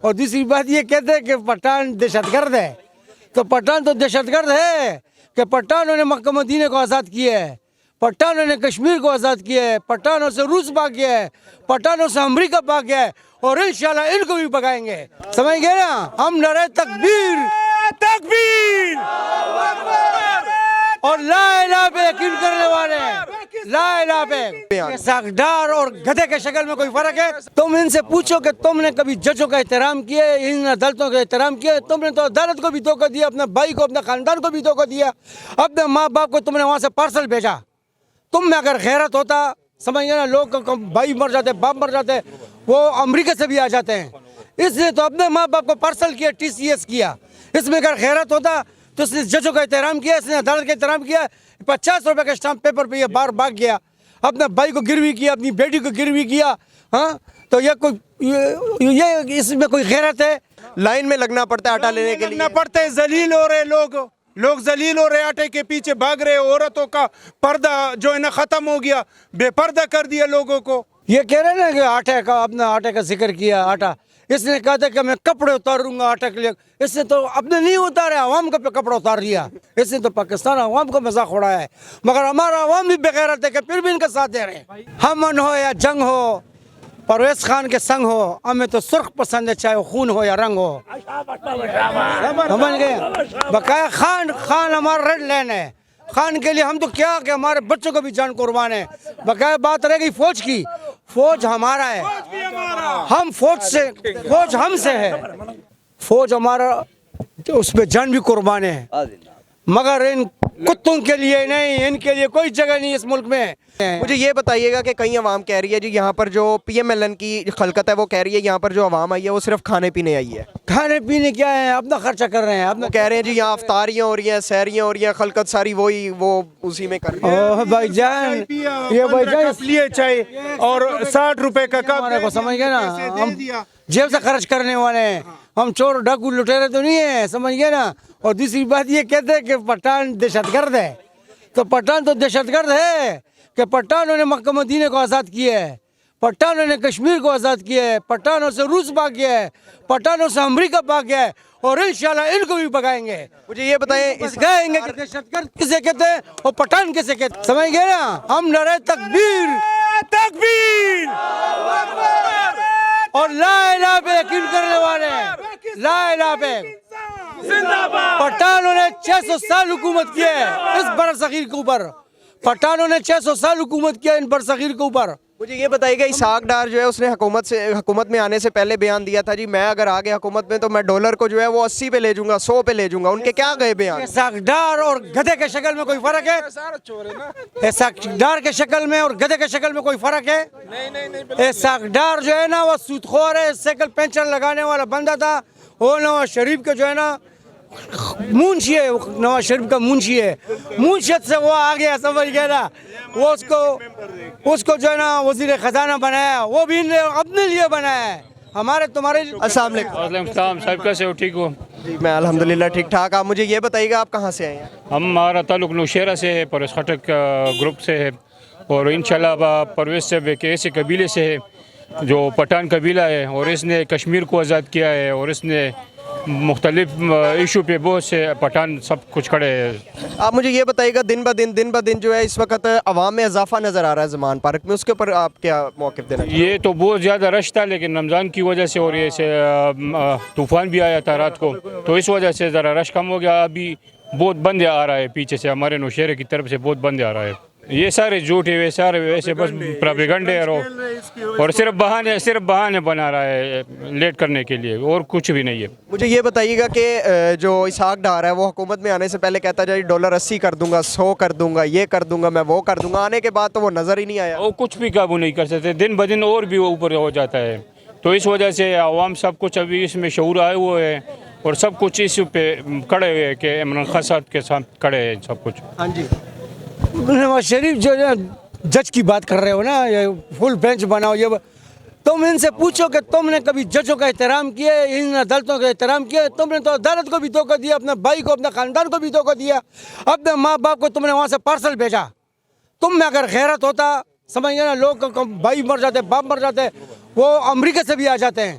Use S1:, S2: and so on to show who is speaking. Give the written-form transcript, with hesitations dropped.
S1: اور دوسری بات یہ کہتے ہیں کہ پٹھان دہشت گرد ہے. تو پٹھان تو دہشت گرد ہے کہ پٹھانوں نے مکہ مدینہ کو آزاد کیا ہے, پٹھانوں نے کشمیر کو آزاد کیا ہے, پٹھانوں سے روس بھاگ گیا ہے, پٹھانوں سے امریکہ بھاگ گیا ہے, اور انشاءاللہ ان کو بھی بھگائیں گے. سمجھ گئے نا؟ ہم نعرہ تکبیر تکبیر اور لا الہ پہ یقین کرنے والے ہیں, لا الہ پہ. ساکھدار اور گدھے کے شکل میں کوئی فرق ہے؟ تم ان سے پوچھو کہ تم نے کبھی ججوں کا احترام کیا, ان عدالتوں کا احترام کیا؟ تم نے تو عدالت کو بھی دھوکہ دیا, اپنے بھائی کو, اپنے خاندان کو بھی دھوکہ دیا, اپنے ماں باپ کو تم نے وہاں سے پارسل بھیجا. تم میں اگر غیرت ہوتا, سمجھ گئے نا, لوگ بھائی مر جاتے, باپ مر جاتے, وہ امریکہ سے بھی آ جاتے ہیں. اس نے تو اپنے ماں باپ کو پارسل کیا, TCS کیا. اس میں اگر غیرت ہوتا تو اس نے ججوں کا احترام کیا, اس نے عدالت کا احترام کیا. 50 روپے کے اسٹامپ پیپر پہ یہ باہر بھاگ گیا, اپنے بھائی کو گروی کیا, اپنی بیٹی کو گروی کیا. ہاں تو یہ اس میں کوئی غیرت ہے؟
S2: لائن میں لگنا پڑتا ہے آٹا لینے کے لیے,
S3: لگنا پڑتا ہے, ذلیل ہو رہے لوگ ذلیل ہو رہے, آٹے کے پیچھے بھاگ رہے. عورتوں کا پردہ جو ہے نا ختم ہو گیا, بے پردہ کر دیا لوگوں کو.
S1: یہ کہہ رہے نا کہ اپنا آٹے کا ذکر کیا. آٹا اس نے کہا تھا کہ میں کپڑے اتاروں گا آٹے کے لیے. اس نے تو اپنے نہیں اتارے, عوام کا کپڑا اتار دیا. اس نے تو پاکستان عوام کو مذاق اڑایا ہے. مگر ہمارا عوام بھی بغیرت ہے کہ پھر بھی ان کا ساتھ دے رہے ہیں. امن ہو یا جنگ ہو, پرویز خان کے سنگ ہو, ہمیں تو سرخ پسند ہے, چاہے خون ہو یا رنگ ہو. سمجھ گئے؟ بقایا خان ہمارا ریڈ لائن ہے. خان کے لیے ہم تو کیا کہ ہمارے بچوں کو بھی جان قربان ہے. بقایا بات رہ گئی فوج کی, فوج ہمارا ہے, ہم فوج ہم سے ہے. فوج ہمارا اس پہ جان بھی قربان ہے, مگر ان کتوں کے لیے نہیں, ان کے لیے کوئی جگہ نہیں اس ملک میں.
S2: مجھے یہ بتائیے گا کہ کئی عوام کہہ رہی ہے جی یہاں پر جو PMLN کی خلقت ہے وہ کہہ رہی ہے یہاں پر جو عوام آئی ہے وہ صرف کھانے پینے آئی ہے.
S1: کھانے پینے کیا ہے, اپنا خرچہ کر رہے ہیں.
S2: وہ کہہ رہے ہیں جی یہاں افطاریاں ہو رہی ہیں, سحریاں ہو رہی ہیں, خلقت ساری وہی وہ اسی میں کر رہی ہے.
S1: اوہ بھائی جان, یہ بھائی جان
S3: لیے چاہے اور 60 روپے کا کپ
S1: ہمارے کو سمجھ گئے نا, ہم جیب سے خرچ کرنے والے ہیں, ہم چور ڈاکو لٹیرے تو نہیں ہیں. سمجھ گئے نا؟ اور دوسری بات یہ کہتے ہیں کہ پٹھان دہشت گرد ہے. تو پٹھان تو دہشت گرد ہے کہ پٹھانوں نے مکہ مدینہ کو آزاد کیا ہے, پٹھانوں نے کشمیر کو آزاد کیا ہے, پٹھانوں سے روس بھاگ گیا ہے, پٹھانوں سے امریکہ بھاگ گیا ہے, اور انشاءاللہ ان کو بھی بھگائیں گے.
S2: مجھے یہ بتائیں اس
S1: گائیں گے کہ دہشت گرد کسے کہتے ہیں اور پٹھان کسے کہتے ہیں. سمجھ گئے نا؟ ہم نعرہ تکبیر تکبیر اور لا الہ پہ یقین کرنے والے ہیں, لا الہ پہ. پٹھانوں نے 600 سال حکومت کیا ہے اس برصغیر کے اوپر. پٹھانوں نے 600 سال حکومت کیا ان برصغیر کے اوپر.
S2: مجھے یہ بتائیے گا اسحاق ڈار جو ہے اس نے حکومت میں آنے سے پہلے بیان دیا تھا جی میں اگر آ گیا حکومت میں تو میں ڈالر کو جو ہے وہ 80 پہ لے جوں گا, 100 پہ لے جوں گا. ان کے کیا گئے بیان؟
S1: اسحاق ڈار اور گدھے کے شکل میں کوئی فرق ہے؟ اسحاق ڈار کے شکل میں اور گدھے کے شکل میں کوئی فرق ہے؟ اسحاق ڈار جو ہے نا وہ سود خور ہے, سائیکل پینچر لگانے والا بندہ تھا. وہ نواز شریف کے جو ہے نا منشی ہے, نواز شریف کا منشی ہے, منشیت سے وہ آ گیا. سمجھ گیا نا؟ وہ اس کو جو ہے نا وزیر خزانہ بنایا, وہ بھی اپنے لیے بنایا ہے, ہمارے تمہارے.
S2: السلام علیکم.
S4: السلام صاحب, کیسے ہو؟ ٹھیک ہو؟
S2: جی میں الحمدللہ ٹھیک ٹھاک. آپ مجھے یہ بتائیے گا آپ کہاں سے آئے ہیں؟
S4: ہمارا تعلق نوشہرہ سے ہے, پرویز خٹک گروپ سے ہے, اور انشاءاللہ پرویز صاحب ایک ایسے قبیلے سے ہے جو پٹھان قبیلہ ہے, اور اس نے کشمیر کو آزاد کیا ہے, اور اس نے مختلف ایشو پہ بہت سے پٹھان سب کچھ کھڑے ہیں.
S2: آپ مجھے یہ بتائیے گا دن بہ دن جو ہے اس وقت عوام میں اضافہ نظر آ رہا ہے زمان پارک میں, اس کے اوپر آپ کیا موقف دینا چاہتے ہیں؟
S4: یہ تو بہت زیادہ رش تھا, لیکن رمضان کی وجہ سے اور یہ طوفان بھی آیا تھا رات کو, تو اس وجہ سے ذرا رش کم ہو گیا. ابھی بہت بندے آ رہا ہے پیچھے سے, ہمارے نوشہرے کی طرف سے بہت بندے آ رہا ہے. یہ سارے جھوٹ ہے, سارے ویسے بس پروپیگنڈے اور صرف بہانے بنا رہا ہے لیٹ کرنے کے لیے, اور کچھ بھی نہیں ہے.
S2: مجھے یہ بتائیے گا کہ جو اسحاق ڈار ہے وہ حکومت میں آنے سے پہلے کہتا جائے ڈالر 80 کر دوں گا, 100 کر دوں گا, یہ کر دوں گا, میں وہ کر دوں گا. آنے کے بعد تو وہ نظر ہی نہیں آیا.
S4: وہ کچھ بھی قابو نہیں کر سکتے, دن بدن اور بھی اوپر ہو جاتا ہے. تو اس وجہ سے عوام سب کچھ ابھی اس میں شعور آئے ہوئے ہیں, اور سب کچھ اس پہ کھڑے ہوئے ہیں کہ عمران خان صاحب کے ساتھ کھڑے ہیں سب کچھ.
S2: ہاں جی.
S1: نواز شریف جو ہے جج کی بات کر رہے ہو نا, یہ فل بینچ بناؤ, یہ تم ان سے پوچھو کہ تم نے کبھی ججوں کا احترام کیا, ان عدالتوں کا احترام کیا؟ تم نے تو عدالت کو بھی دھوکہ دیا, اپنے بھائی کو, اپنے خاندان کو بھی دھوکہ دیا, اپنے ماں باپ کو تم نے وہاں سے پارسل بھیجا. تم میں اگر غیرت ہوتا, سمجھ گئے نا, لوگ بھائی مر جاتے, باپ مر جاتے, وہ امریکہ سے بھی آ جاتے ہیں.